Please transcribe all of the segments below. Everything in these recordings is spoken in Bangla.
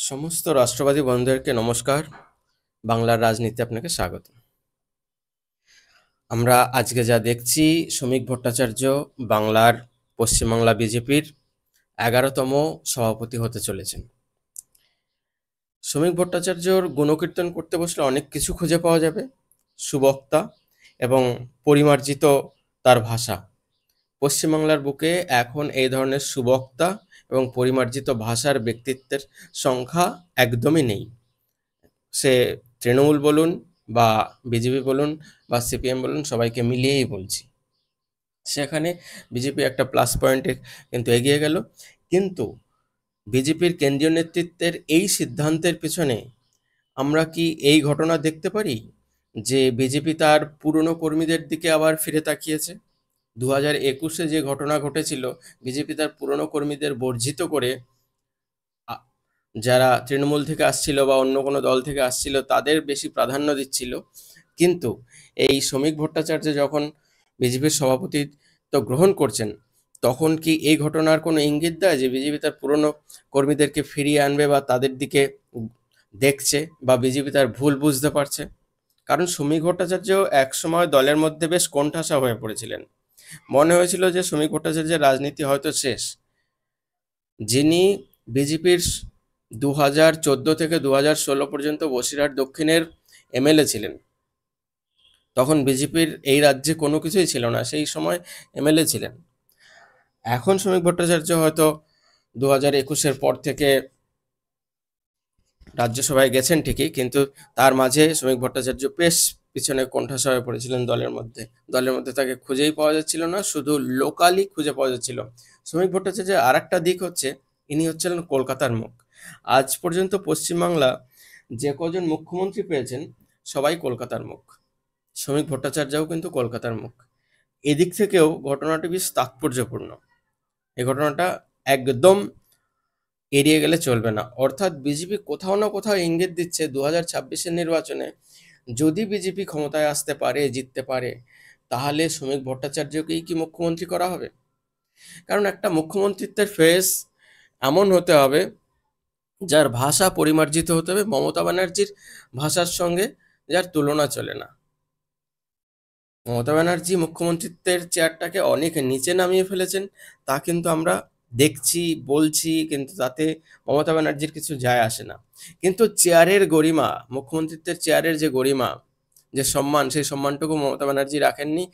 সমস্ত রাষ্ট্রবাদী বন্ধুদেরকে নমস্কার। বাংলার রাজনীতি আপনাকে স্বাগত। আমরা আজকে যা দেখছি, শ্রমিক ভট্টাচার্য বাংলার পশ্চিমবাংলা বিজেপির 11তম সভাপতি হতে চলেছেন। শ্রমিক ভট্টাচার্যর গুণকীর্তন করতে বসলে অনেক কিছু খুঁজে পাওয়া যাবে। সুবক্তা এবং পরিমার্জিত তার ভাষা। পশ্চিমবাংলার বুকে এখন এই ধরনের সুবক্তা এবং পরিমার্জিত ভাষার ব্যক্তিত্বের সংখ্যা একদমই নেই। সে তৃণমূল বলুন বা বিজেপি বলুন বা সিপিএম বলুন, সবাইকে মিলিয়েই বলছি। সেখানে বিজেপি একটা প্লাস পয়েন্টে কিন্তু এগিয়ে গেল। কিন্তু বিজেপির কেন্দ্রীয় নেতৃত্বের এই সিদ্ধান্তের পেছনে আমরা কি এই ঘটনা দেখতে পারি যে বিজেপি তার পুরনো কর্মীদের দিকে আবার ফিরে তাকিয়েছে? 2021-এ যে ঘটনা ঘটেছিল, বিজেপি তার পুরনো কর্মীদের বর্জিত করে যারা তৃণমূল থেকে আসছিল বা অন্য কোনো দল থেকে আসছিল তাদের বেশি প্রাধান্য দিচ্ছিল। কিন্তু এই শ্রমিক ভট্টাচার্য যখন বিজেপির সভাপতিত্ব গ্রহণ করছেন, তখন কি এই ঘটনার কোনো ইঙ্গিত দেয় যে বিজেপি তার পুরনো কর্মীদেরকে ফিরিয়ে আনবে বা তাদের দিকে দেখছে বা বিজেপি তার ভুল বুঝতে পারছে? কারণ শ্রমিক ভট্টাচার্য একসময় দলের মধ্যে বেশ কোণঠাসা হয়ে পড়েছিলেন। মনে হয়েছিল যে শ্রমিক ভট্টাচার্যের রাজনীতি হয়তো শেষ। যিনি বিজেপির 2014 থেকে 2016 পর্যন্ত বসিরহাট দক্ষিণের এমএলএ ছিলেন, তখন বিজেপির এই রাজ্যে কোনো কিছুই ছিল না, সেই সময় এমএলএ ছিলেন। এখন শ্রমিক ভট্টাচার্য হয়তো 2021-এর পর থেকে রাজ্যসভায় গেছেন ঠিকই, কিন্তু তার মাঝে শ্রমিক ভট্টাচার্য বেশ পিছনে কোণঠাসা হয়ে পড়েছিলেন দলের মধ্যে তাকে খুঁজেই পাওয়া যাচ্ছিল না, শুধু লোকালি খুঁজে পাওয়া যাচ্ছিল। শ্রমিক ভট্টাচার্যের আর একটা দিক হচ্ছে, ইনি হচ্ছিলেন কলকাতার মুখ। আজ পর্যন্ত পশ্চিমবাংলা যে কজন মুখ্যমন্ত্রী পেয়েছেন, সবাই কলকাতার মুখ। শ্রমিক ভট্টাচার্যও কিন্তু কলকাতার মুখ। এদিক থেকেও ঘটনাটি বেশ তাৎপর্যপূর্ণ। এই ঘটনাটা একদম এড়িয়ে গেলে চলবে না। অর্থাৎ বিজেপি কোথাও না কোথাও ইঙ্গিত দিচ্ছে 2026-এর নির্বাচনে যদি বিজেপি ক্ষমতায় আসতে পারে, জিততে পারে, তাহলে শ্রমিক ভট্টাচার্যকেই কি মুখ্যমন্ত্রী করা হবে। কারণ একটা মুখ্যমন্ত্রিত্বের ফেস এমন হতে হবে যার ভাষা পরিমার্জিত হতে হবে। মমতা ব্যানার্জির ভাষার সঙ্গে যার তুলনা চলে না। মমতা ব্যানার্জি মুখ্যমন্ত্রিত্বের চেয়ারটাকে অনেক নিচে নামিয়ে ফেলেছেন, তা কিন্তু আমরা দেখছি, বলছি, কিন্তু তাতে মমতা ব্যানার্জির কিছু যায় আসে না। কিন্তু চেয়ারের গরিমা, মুখ্যমন্ত্রিত্বের চেয়ারের যে গরিমা, যে সম্মান, সেই সম্মানটুকু মমতা ব্যানার্জি রাখেননি।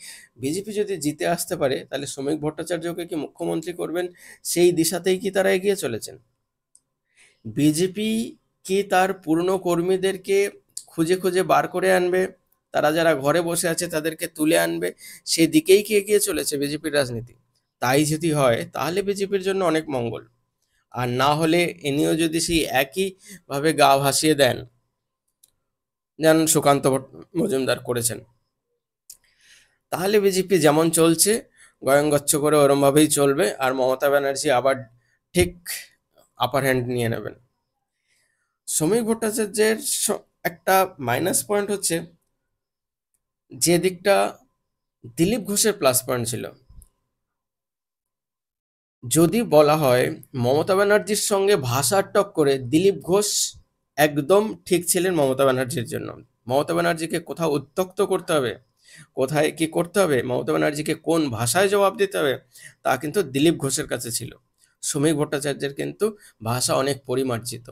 বিজেপি যদি জিতে আসতে পারে, তাহলে শ্রমিক ভট্টাচার্যকে কি মুখ্যমন্ত্রী করবেন, সেই দিশাতেই কি তারা এগিয়ে চলেছেন? বিজেপি কি তার পুরনো কর্মীদেরকে খুঁজে খুঁজে বার করে আনবে, তারা যারা ঘরে বসে আছে তাদেরকে তুলে আনবে, সেদিকেই কি এগিয়ে চলেছে বিজেপির রাজনীতি? তাই যদি হয়, তাহলে বিজেপির জন্য অনেক মঙ্গল। আর না হলে ইনিও যদি সেই একই ভাবে গা ভাসিয়ে দেন, যেমন সুকান্ত মজুমদার করেছেন, তাহলে বিজেপি যেমন চলছে গয়ঙ্গচ্ছ করে ওরম ভাবেই চলবে, আর মমতা ব্যানার্জি আবার ঠিক আপার হ্যান্ড নিয়ে নেবেন। শ্রমিক ভট্টাচার্যের একটা মাইনাস পয়েন্ট হচ্ছে, যে দিকটা দিলীপ ঘোষের প্লাস পয়েন্ট ছিল। যদি বলা হয় মমতা ব্যানার্জির সঙ্গে ভাষার টক্করে দিলীপ ঘোষ একদম ঠিক ছিলেন মমতা ব্যানার্জির জন্য। মমতা ব্যানার্জিকে কোথাও উত্ত্যক্ত করতে হবে, কোথায় কি করতে হবে, মমতা ব্যানার্জিকে কোন ভাষায় জবাব দিতে হবে, তা কিন্তু দিলীপ ঘোষের কাছে ছিল। শ্রমিক ভট্টাচার্যের কিন্তু ভাষা অনেক পরিমার্জিত,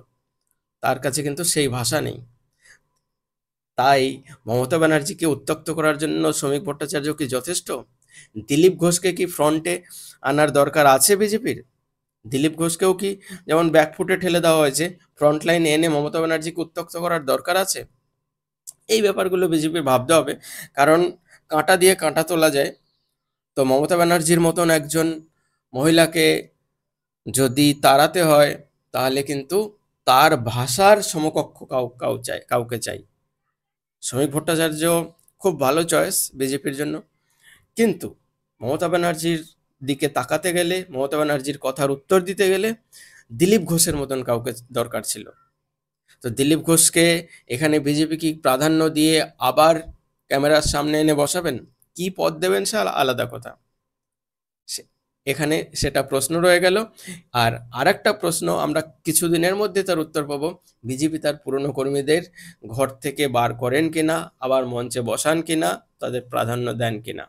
তার কাছে কিন্তু সেই ভাষা নেই। তাই মমতা ব্যানার্জিকে উত্ত্যক্ত করার জন্য শ্রমিক ভট্টাচার্য কি যথেষ্ট? দিলীপ ঘোষকে কি ফ্রন্টে আনার দরকার আছে বিজেপির? দিলীপ ঘোষকেও কি যেমন ব্যাকফুটে ঠেলে দেওয়া হয়েছে, ফ্রন্ট লাইনে এনে মমতা ব্যানার্জিকে উত্ত্যক্ত করার দরকার আছে? এই ব্যাপারগুলো বিজেপির ভাবতে হবে। কারণ কাঁটা দিয়ে কাঁটা তোলা যায়। তো মমতা ব্যানার্জির মতন একজন মহিলাকে যদি তাড়াতে হয়, তাহলে কিন্তু তার ভাষার সমকক্ষ কাউকে চাই। শ্রমিক ভট্টাচার্য খুব ভালো চয়েস বিজেপির জন্য, কিন্তু মমতা ব্যানার্জির দিকে তাকাতে গেলে, মমতা ব্যানার্জির কথার উত্তর দিতে গেলে দিলীপ ঘোষের মতন কাউকে দরকার ছিল। তো দিলীপ ঘোষকে এখানে বিজেপি কি প্রাধান্য দিয়ে আবার ক্যামেরার সামনে এনে বসাবেন? কি পদ দেবেন সে আলাদা কথা। এখানে সেটা প্রশ্ন রয়ে গেল। আর আরেকটা প্রশ্ন আমরা কিছুদিনের মধ্যে তার উত্তর পাবো, বিজেপি তার পুরনো কর্মীদের ঘর থেকে বার করেন কিনা, আবার মঞ্চে বসান কিনা, তাদের প্রাধান্য দেন কিনা।